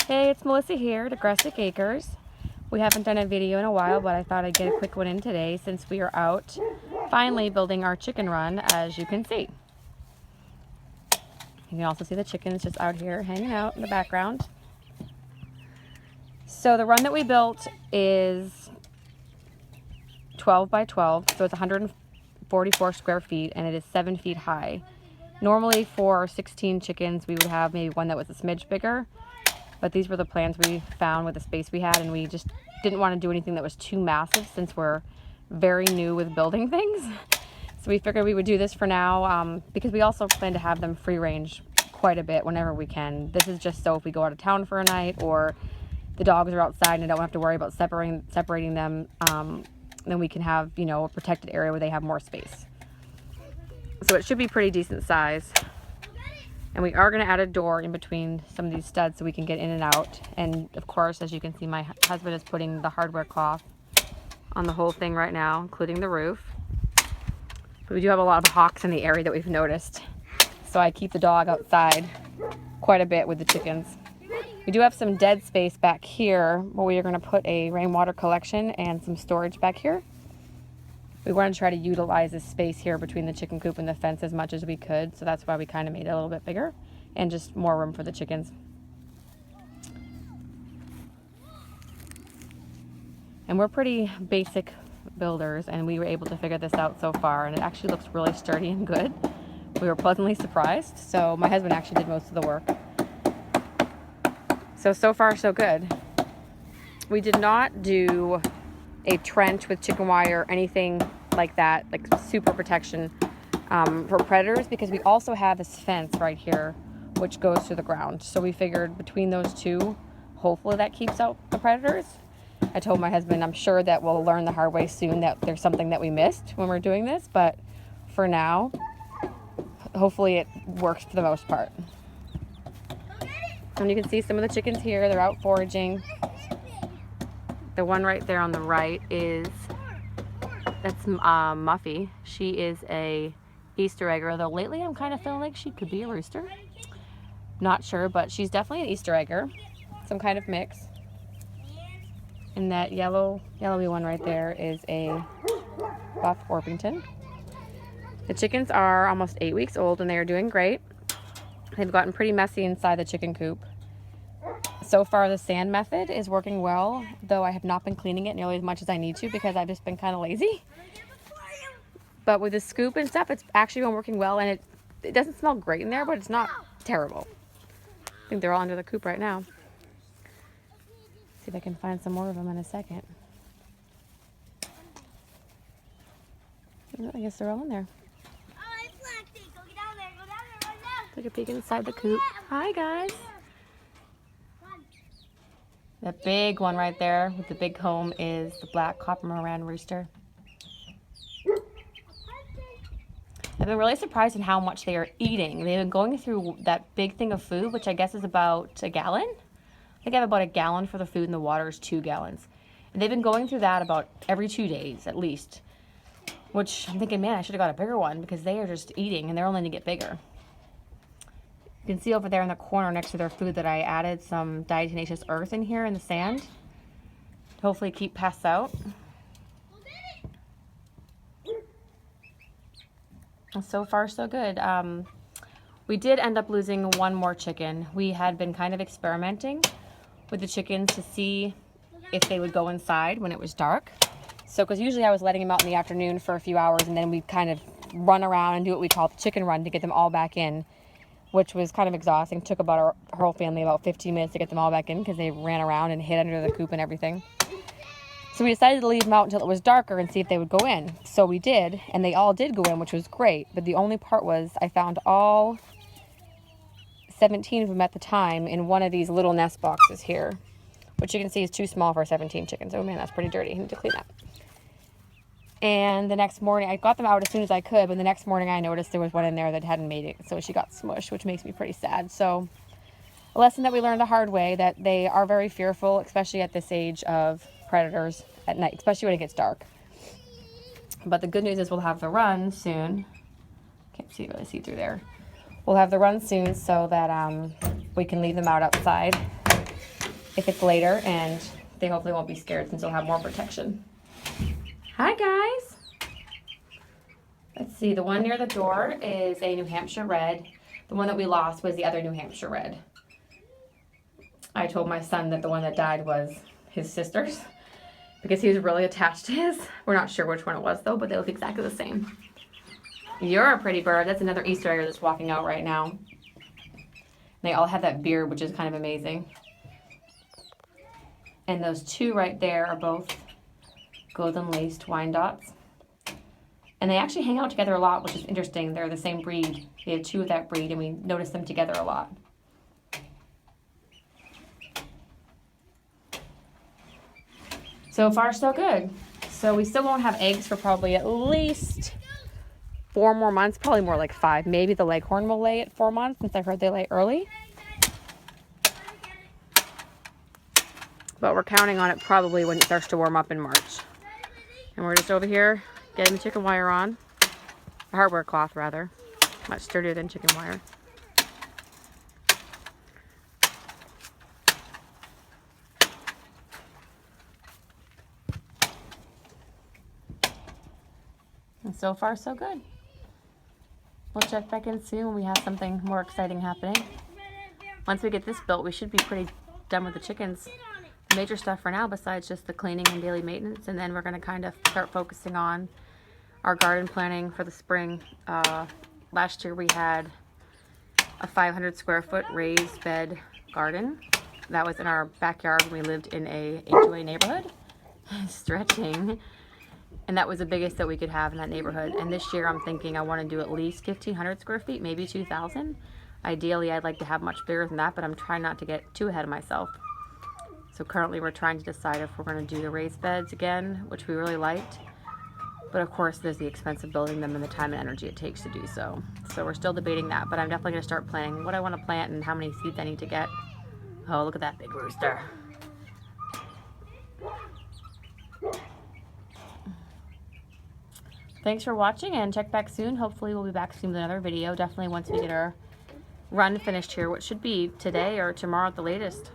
Hey, it's Melissa here at Aggressive Acres. We haven't done a video in a while, but I thought I'd get a quick one in today since we are out finally building our chicken run, as you can see. You can also see the chickens just out here hanging out in the background. So the run that we built is 12 by 12, so it's 144 square feet, and it is 7 feet high. Normally for 16 chickens, we would have maybe one that was a smidge bigger, but these were the plans we found with the space we had, and we just didn't want to do anything that was too massive since we're very new with building things. So we figured we would do this for now, because we also plan to have them free range quite a bit whenever we can. This is just so if we go out of town for a night or the dogs are outside and I don't have to worry about separating them, then we can have, you know, a protected area where they have more space. So it should be pretty decent size. And we are going to add a door in between some of these studs so we can get in and out. And of course, as you can see, my husband is putting the hardware cloth on the whole thing right now, including the roof. But we do have a lot of hawks in the area that we've noticed. So I keep the dog outside quite a bit with the chickens. We do have some dead space back here where we are going to put a rainwater collection and some storage back here. We want to try to utilize this space here between the chicken coop and the fence as much as we could, so that's why we kind of made it a little bit bigger and just more room for the chickens. And we're pretty basic builders, and we were able to figure this out so far, and it actually looks really sturdy and good. We were pleasantly surprised, so my husband actually did most of the work. So far so good. We did not do a trench with chicken wire or anything like that, like super protection for predators, because we also have this fence right here which goes to the ground. So we figured between those two, hopefully that keeps out the predators. I told my husband I'm sure that we'll learn the hard way soon that there's something that we missed when we're doing this, but for now, hopefully it works for the most part. And you can see some of the chickens here, they're out foraging. The one right there on the right that's Muffy. She is a Easter egger, although lately I'm kind of feeling like she could be a rooster. Not sure, but she's definitely an Easter egger, some kind of mix. And that yellowy one right there is a Buff Orpington. The chickens are almost 8 weeks old and they are doing great. They've gotten pretty messy inside the chicken coop. So far the sand method is working well, though I have not been cleaning it nearly as much as I need to because I've just been kind of lazy. But with the scoop and stuff, it's actually been working well, and it doesn't smell great in there, but it's not terrible. I think they're all under the coop right now. See if I can find some more of them in a second. I guess they're all in there. Take a peek inside the coop. Hi guys. The big one right there with the big comb is the black copper Moran rooster. I've been really surprised in how much they are eating. They've been going through that big thing of food, which I guess is about a gallon. I think I have about a gallon for the food, and the water is 2 gallons. And they've been going through that about every 2 days at least. Which I'm thinking, man, I should have got a bigger one because they are just eating and they're only going to get bigger. You can see over there in the corner next to their food that I added some diatomaceous earth in here in the sand to hopefully keep pests out. And so far so good. We did end up losing one more chicken. We had been kind of experimenting with the chickens to see if they would go inside when it was dark. So, because usually I was letting them out in the afternoon for a few hours and then we'd kind of run around and do what we call the chicken run to get them all back in, which was kind of exhausting. It took about our whole family about 15 minutes to get them all back in because they ran around and hid under the coop and everything. So we decided to leave them out until it was darker and see if they would go in. So we did, and they all did go in, which was great. But the only part was I found all 17 of them at the time in one of these little nest boxes here, which you can see is too small for 17 chickens. Oh man, that's pretty dirty. I need to clean that. And the next morning, I got them out as soon as I could, but the next morning I noticed there was one in there that hadn't made it, so she got smushed, which makes me pretty sad. So a lesson that we learned the hard way, that they are very fearful, especially at this age, of predators at night, especially when it gets dark. But the good news is we'll have the run soon. Can't really see through there. We'll have the run soon so that we can leave them out outside if it's later, and they hopefully won't be scared since they'll have more protection. Hi guys! Let's see, the one near the door is a New Hampshire Red. The one that we lost was the other New Hampshire Red. I told my son that the one that died was his sister's because he was really attached to his. We're not sure which one it was though, but they look exactly the same. You're a pretty bird. That's another Easter egg that's walking out right now. They all have that beard, which is kind of amazing. And those two right there are both golden laced Wyandottes. And they actually hang out together a lot, which is interesting. They're the same breed. We have two of that breed, and we notice them together a lot. So far, so good. So we still won't have eggs for probably at least 4 more months, probably more like 5. Maybe the Leghorn will lay at 4 months, since I heard they lay early. But we're counting on it probably when it starts to warm up in March. And we're just over here getting the chicken wire on. A hardware cloth, rather. Much sturdier than chicken wire. And so far, so good. We'll check back in soon when we have something more exciting happening. Once we get this built, we should be pretty done with the chickens. The major stuff for now, besides just the cleaning and daily maintenance, and then we're going to kind of start focusing on our garden planning for the spring. Last year we had a 500 square foot raised bed garden. That was in our backyard when we lived in a HOA neighborhood. Stretching. And that was the biggest that we could have in that neighborhood. And this year I'm thinking I want to do at least 1,500 square feet, maybe 2,000. Ideally I'd like to have much bigger than that, but I'm trying not to get too ahead of myself. So currently we're trying to decide if we're going to do the raised beds again, which we really liked. But of course there's the expense of building them and the time and energy it takes to do so. So we're still debating that, but I'm definitely going to start planning what I want to plant and how many seeds I need to get. Oh, look at that big rooster. Thanks for watching, and check back soon. Hopefully we'll be back soon with another video. Definitely once we get our run finished here, which should be today or tomorrow at the latest.